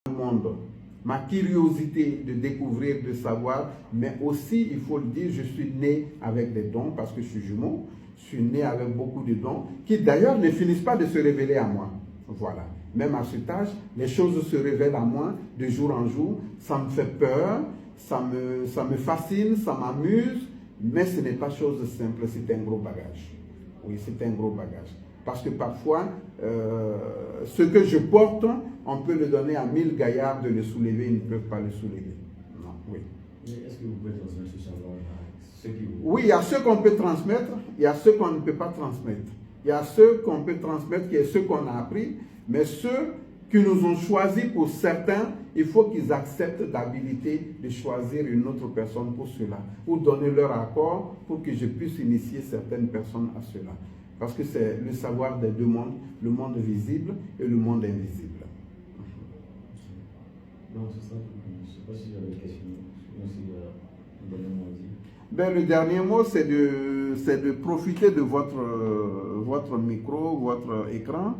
le monde, ma curiosité de découvrir, de savoir, mais aussi, il faut le dire, je suis né avec des dons parce que je suis jumeau, je suis né avec beaucoup de dons qui d'ailleurs ne finissent pas de se révéler à moi. Voilà. Même à cet âge, les choses se révèlent à moi de jour en jour, ça me fait peur, ça me fascine, ça m'amuse, mais ce n'est pas chose simple, c'est un gros bagage. Oui, c'est un gros bagage. Parce que parfois, ce que je porte, on peut le donner à 1000 gaillards de le soulever, ils ne peuvent pas le soulever. Non, oui. Est-ce que vous pouvez transmettre ce savoir à ceux qui vous... Oui, il y a ceux qu'on peut transmettre, il y a ceux qu'on ne peut pas transmettre. Il y a ceux qu'on peut transmettre, qui est ceux qu'on a appris, mais ceux qui nous ont choisis pour certains, il faut qu'ils acceptent d'habiliter de choisir une autre personne pour cela, ou donner leur accord pour que je puisse initier certaines personnes à cela. Parce que c'est le savoir des deux mondes, le monde visible et le monde invisible. Donc, c'est ça. Je ne sais pas si j'avais une question. Le dernier mot à dire. Ben, le dernier mot, c'est de profiter de votre micro, votre écran,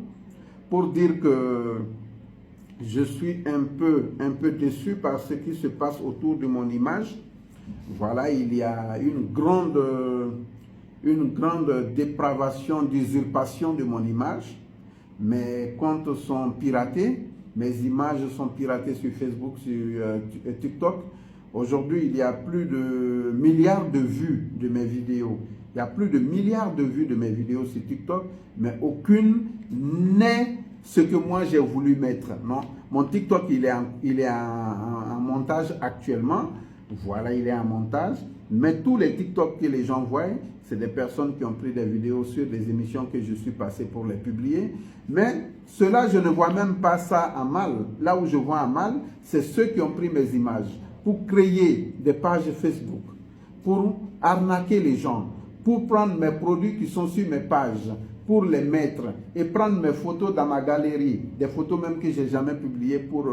pour dire que je suis un peu déçu par ce qui se passe autour de mon image. Voilà, il y a une grande dépravation, d'usurpation de mon image. Mes comptes sont piratés, mes images sont piratées sur Facebook, sur TikTok. Aujourd'hui, il y a plus de milliards de vues de mes vidéos. Il y a plus de milliards de vues de mes vidéos sur TikTok, mais aucune n'est ce que moi j'ai voulu mettre. Non, mon TikTok, il est en montage actuellement. Voilà, il est en montage. Mais tous les TikTok que les gens voient, c'est des personnes qui ont pris des vidéos sur des émissions que je suis passé pour les publier. Mais cela, je ne vois même pas ça en mal. Là où je vois en mal, c'est ceux qui ont pris mes images pour créer des pages Facebook, pour arnaquer les gens, pour prendre mes produits qui sont sur mes pages, pour les mettre et prendre mes photos dans ma galerie, des photos même que je n'ai jamais publiées pour,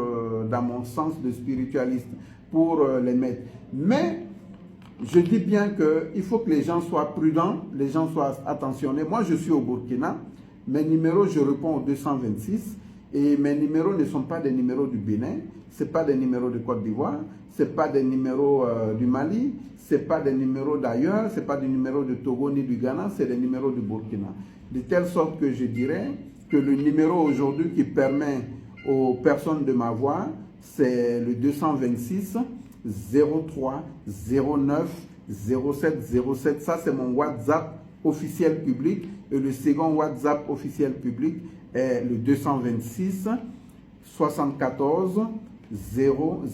dans mon sens de spiritualiste, pour les mettre. Mais je dis bien qu'il faut que les gens soient prudents, les gens soient attentionnés. Moi, je suis au Burkina, mes numéros, je réponds au 226 et mes numéros ne sont pas des numéros du Bénin, ce n'est pas des numéros de Côte d'Ivoire, ce n'est pas des numéros du Mali, ce n'est pas des numéros d'ailleurs, ce n'est pas des numéros de Togo ni du Ghana, c'est des numéros du Burkina. De telle sorte que je dirais que le numéro aujourd'hui qui permet aux personnes de m'avoir, c'est le 226 03 09 07 07. Ça, c'est mon WhatsApp officiel public. Et le second WhatsApp officiel public est le 226 74 000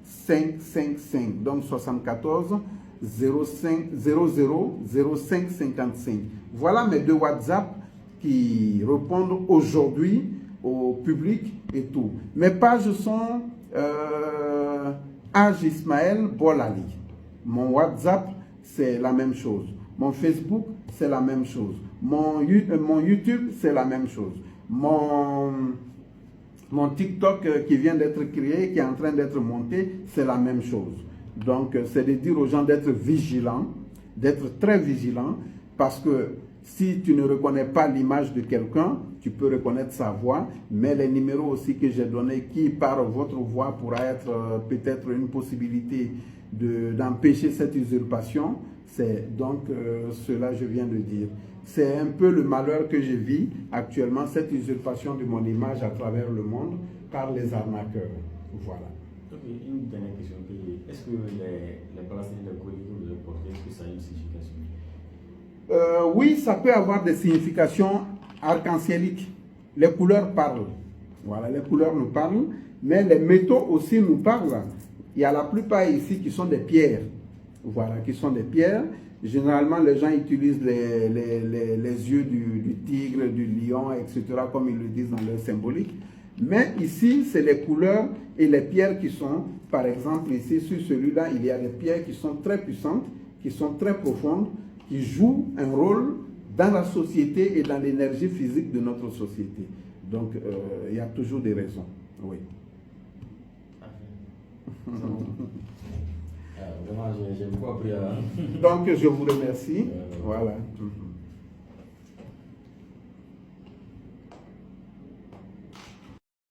555. Donc 74 05 00 05 55. Voilà mes deux WhatsApp qui répondent aujourd'hui au public et tout. Mes pages sont Haj Ismaël Bolali. Mon WhatsApp, c'est la même chose. Mon Facebook, c'est la même chose. Mon YouTube, c'est la même chose. Mon TikTok qui vient d'être créé, qui est en train d'être monté, c'est la même chose. Donc, c'est de dire aux gens d'être vigilants, d'être très vigilants, parce que si tu ne reconnais pas l'image de quelqu'un, tu peux reconnaître sa voix, mais les numéros aussi que j'ai donnés, qui par votre voix pourra être peut-être une possibilité d'empêcher cette usurpation, c'est donc cela je viens de dire. C'est un peu le malheur que je vis actuellement, cette usurpation de mon image à travers le monde par les arnaqueurs. Voilà. Ok, une dernière question. Est-ce que les bracelets, les colliers que vous avez portés, est-ce que ça a une signification? Oui, ça peut avoir des significations arc-en-cieliques. Les couleurs parlent. Voilà, les couleurs nous parlent, mais les métaux aussi nous parlent. Il y a la plupart ici qui sont des pierres. Voilà, qui sont des pierres. Généralement, les gens utilisent les yeux du tigre, du lion, etc., comme ils le disent dans leur symbolique. Mais ici, c'est les couleurs et les pierres qui sont, par exemple, ici, sur celui-là, il y a des pierres qui sont très puissantes, qui sont très profondes, qui jouent un rôle dans la société et dans l'énergie physique de notre société. Donc, il y a toujours des raisons. Oui. Vraiment, j'ai beaucoup appris à... Donc, je vous remercie. Voilà.